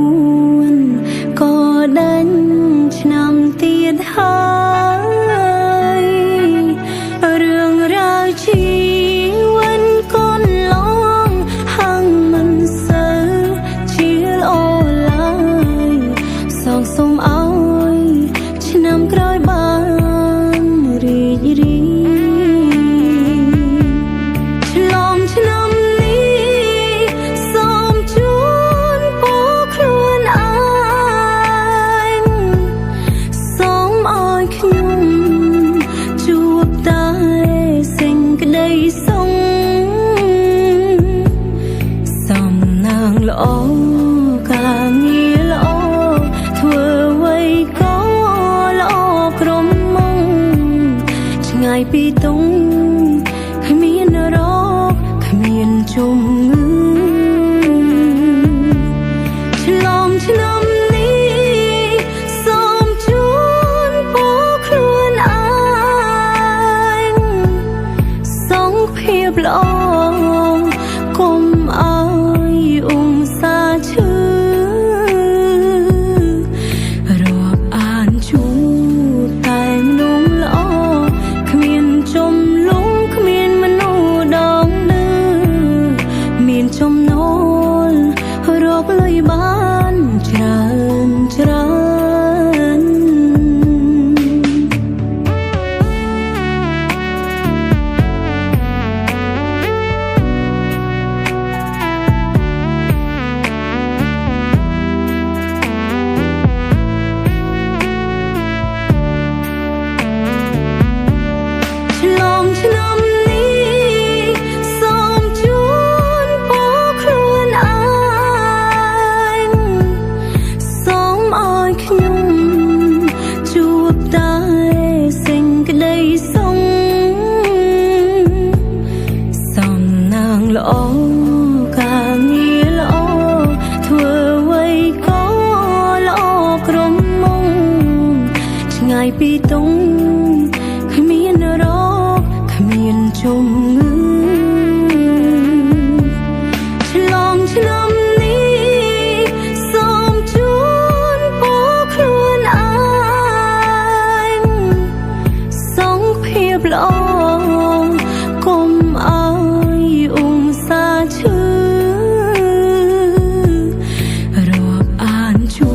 4ក៏ដេញឆ្នាំទៀតហើយរឿងរ៉ាវជីវិតកូនឡងហាំងមិនសូវជាល្អឡើយសងសុំឲ្យឆ្នាំក្រោយបានរីករាយឆ្លងឆ្នាំនេះសូមជូនពរខ្លួនឯងសូមឲ្យខ្ញុំជួបតែសេចក្តីសុខសំណាងល្អការងារល្អធ្វើអ្វីក៏ល្អក្រុមមកឆ្ងាយពីទុំគ្មានរោគគ្មានជំងឺឆ្លងឆ្នាំនេះសូមជូនពរខ្លួនឯងសងភាពល្អកុំឲ្យអ៊ំសាឈឺរាប់អានជួបតែមនុស្សល្អគ្មានចំលងគ្មានមនុស្សដងនឿមានចំណូលរកលុយបានច្រើនឆ្លងឆ្នាំនេះសូមជូនពរខ្លួនឯងសូមឲ្យខ្ញុំជួបតែសេចក្តីសុខសំណាងល្អការងារល្អធ្វើអ្វីក៏ល្អក្រុមមកឆ្ងាយពីទុំគ្មានរោគគ្មានជំងឺឆ្លងឆ្នាំនេះសូមជូនពរខ្លួនឯងសងភាពល្អកុំឲ្យអ៊ំសាឈឺរាប់អានជួ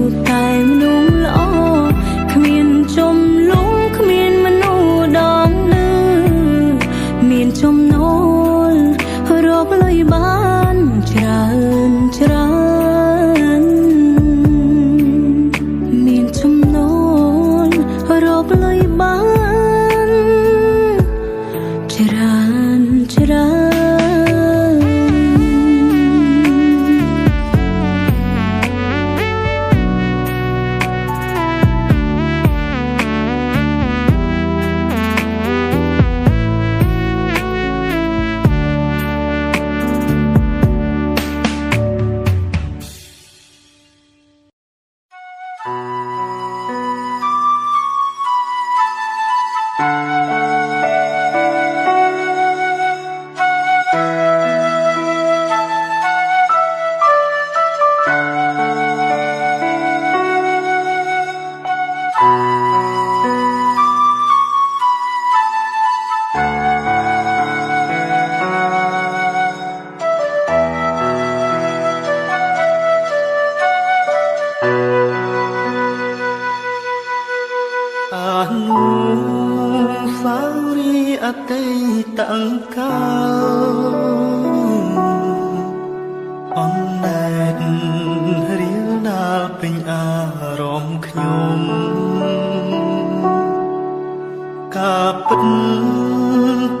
បតែមនុស្សល្អគ្មានចំលងគ្មានមនុស្សដងនឿមានចំណូលរកលុយបានច្រើនមានចំណូលរកលុយបានច្រើនអនុស្សាវរីយ៍អតីតកាលអនដែតរៀលដាលពេញអារម្មណ៍ខ្ញុំការពិត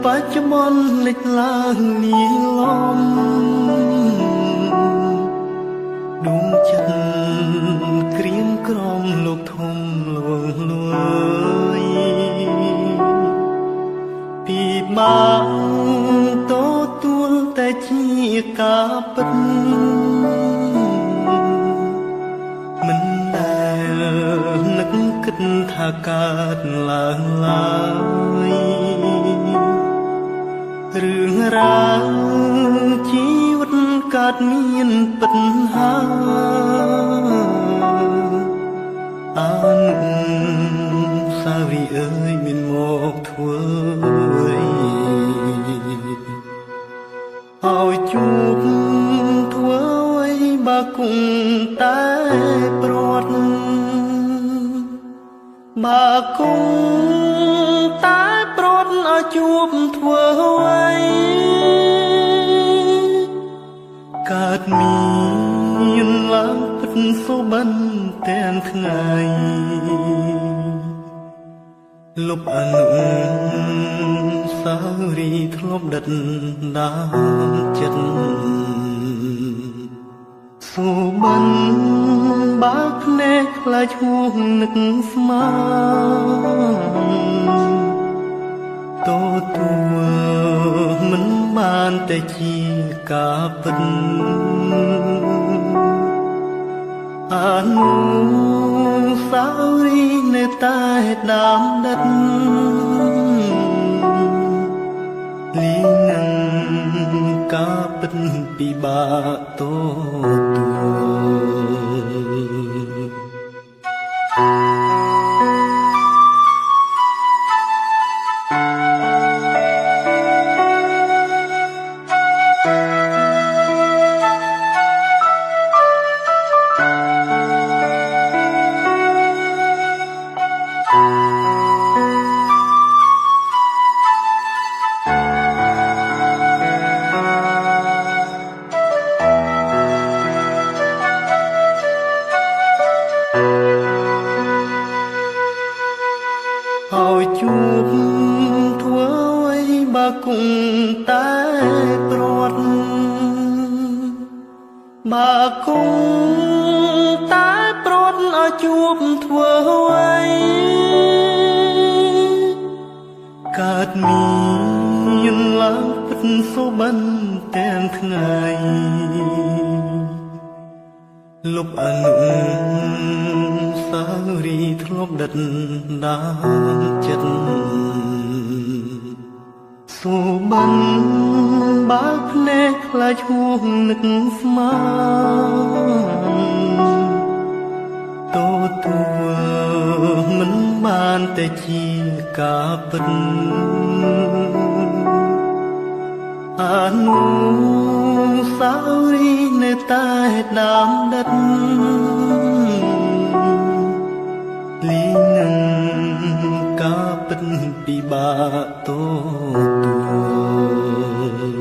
បច្ចុប្បន្នលេចឡើងនីឡំដួងចិត្តក្រៀមក្រំលោកធំលួងលួយពីបានទទួលតែជាការពិតមិនដែលនឹកគិតថាកើតឡើងឡើយរឿងរ៉ាវជីវិតកើតមានពិតហើយ តែព្រាត់បើគង់តែព្រាត់ឲ្យជួបធ្វើអ្វីកើតមានឡើងពិតសុបិនទាំងថ្ងៃលុបអនុសារីធ្លាប់ដិតដានចិត្តសុបិនបើភ្នែកខ្លាចហួងនឹកស្មានតូទួលមិនបានតែជាការពិតអនុសារីនៅតែដាំដិតលីនឹងការពិតពិបាកតូឲ្យជួបធ្វើអ្វីបើគង់តែព្រាត់បើគង់តែព្រាត់ឲ្យជួបធ្វើអ្វីកើតមានឡើងពិតសុបិនទាំងថ្ងៃលុបអនុសារីធ្លាប់ដិតដានចិត្តសុបិនបើភ្នែកខ្លាចហួងនឹកស្មានតូទួលមិនបានតែជាការពិតអនុសារីនៅតែដាំដិតលីនឹងការពិតពិបាកតូទួល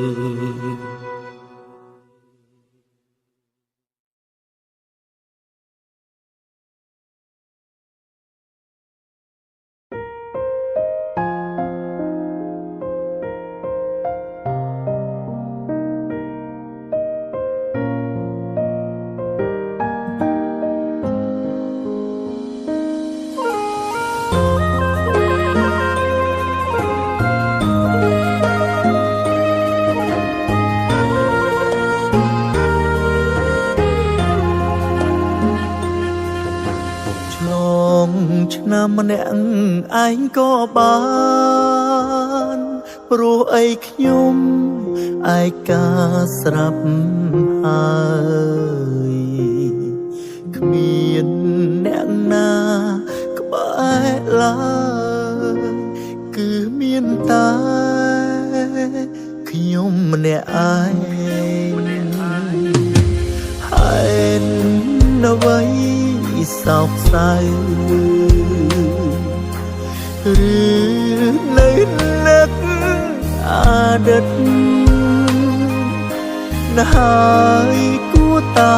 ឆ្នាំម្នាក់ឯងក៏បានព្រោះអីខ្ញុំឯកាស្រាប់ហើយគ្មានអ្នកណាក្បែរឡើយគឺមានតែខ្ញុំម្នាក់ឯងហើយអ្វីសោកសៅឬនៅនឹកអតីតណាស់ហើយគួរតែ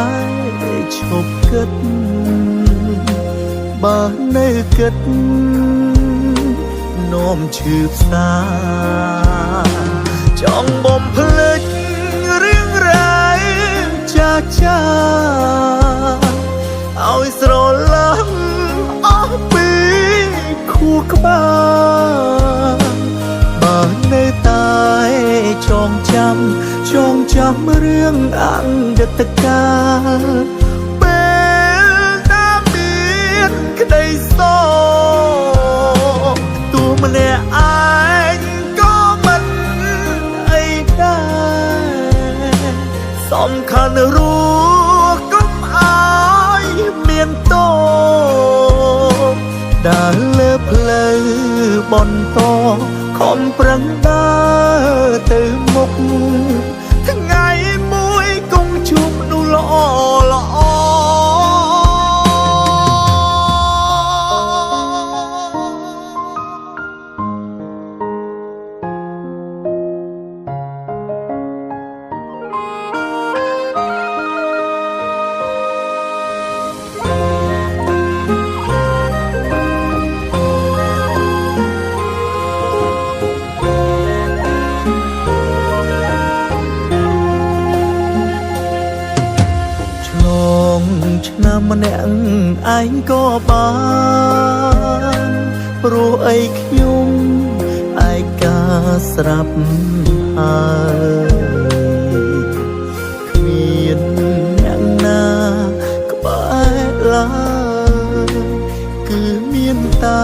ឈប់គិតបើនៅគិតនាំឈឺផ្សាចង់បំភ្លេចរឿងរ៉ាវចាចាឲ្យស្រឡាញ់អស់ពីខួរក្បាលបើនៅតែចងចាំរឿងអតីតកាលពេលដែលមានក្តីសោកទោះម្នាក់ឯងក៏មិនអីដែរសំខាន់រស់កុំឲ្យមានតោដើរលើផ្លូវបន្តខំប្រឹងដើរទៅមុខថ្ងៃមួយគង់ជួបមនុស្សល្អ ងឆ្នាំម្នាក់ឯងក៏បានព្រោះអីខ្ញុំឯកាស្រាប់ហើយគ្មានអ្នកណាក្បែរឡើយគឺមានតែ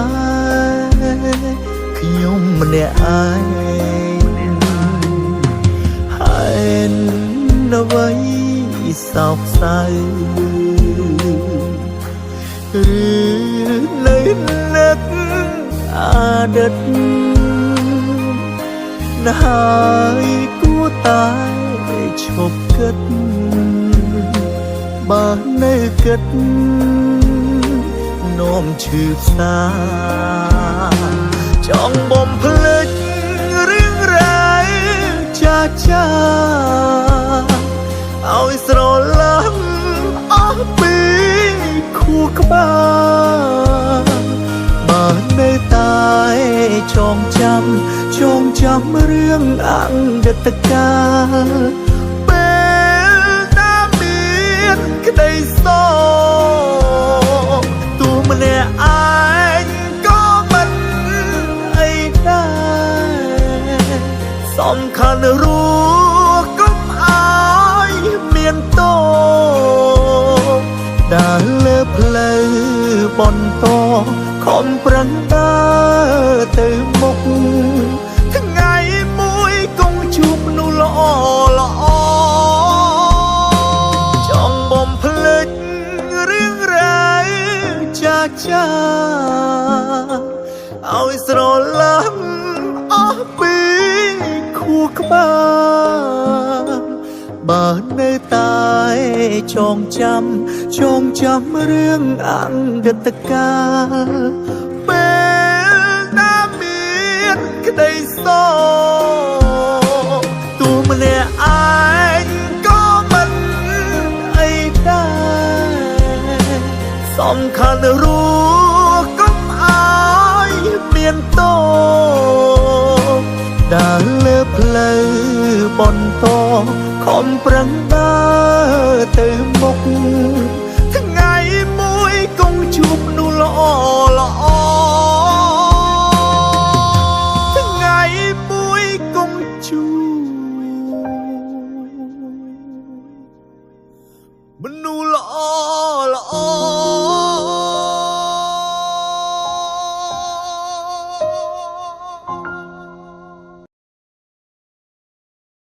ខ្ញុំម្នាក់ឯងហើយអ្វីសោកសៅឬនៅនឹកអតីតណាស់ហើយគួរតែឈប់គិតបើនៅគិតនោមឈឺផ្សាចង់បំភ្លេចរឿងរ៉ាវចាចាឲ្យស្រឡាញ់អស់ពីខួរក្បាលបើនៅតែចងចាំរឿងអតីតកាលពេលណាមានក្តីសោកទូម្នាក់ឯងក៏មិនអីដែរសំខាន់รู้កុំឲ្យមានតោដើរលើផ្លូវបន្តខំប្រឹងដើរទៅមុខថ្ងៃមួយគង់ជួបមនុស្សល្អចង់បំភ្លេចរឿងរ៉ាវចាឲ្យស្រឡាញ់អស់ពីខួរក្បាលបើនៅតែចងចាំរឿងអតីតកាលពេលណាមានក្តីសោកទូម្នាក់ឯងក៏មិនអីដែរសំខាន់รู้កុំឲ្យមានតោដើរលើផ្លូវបន្តខំប្រឹងដើរទៅមុខ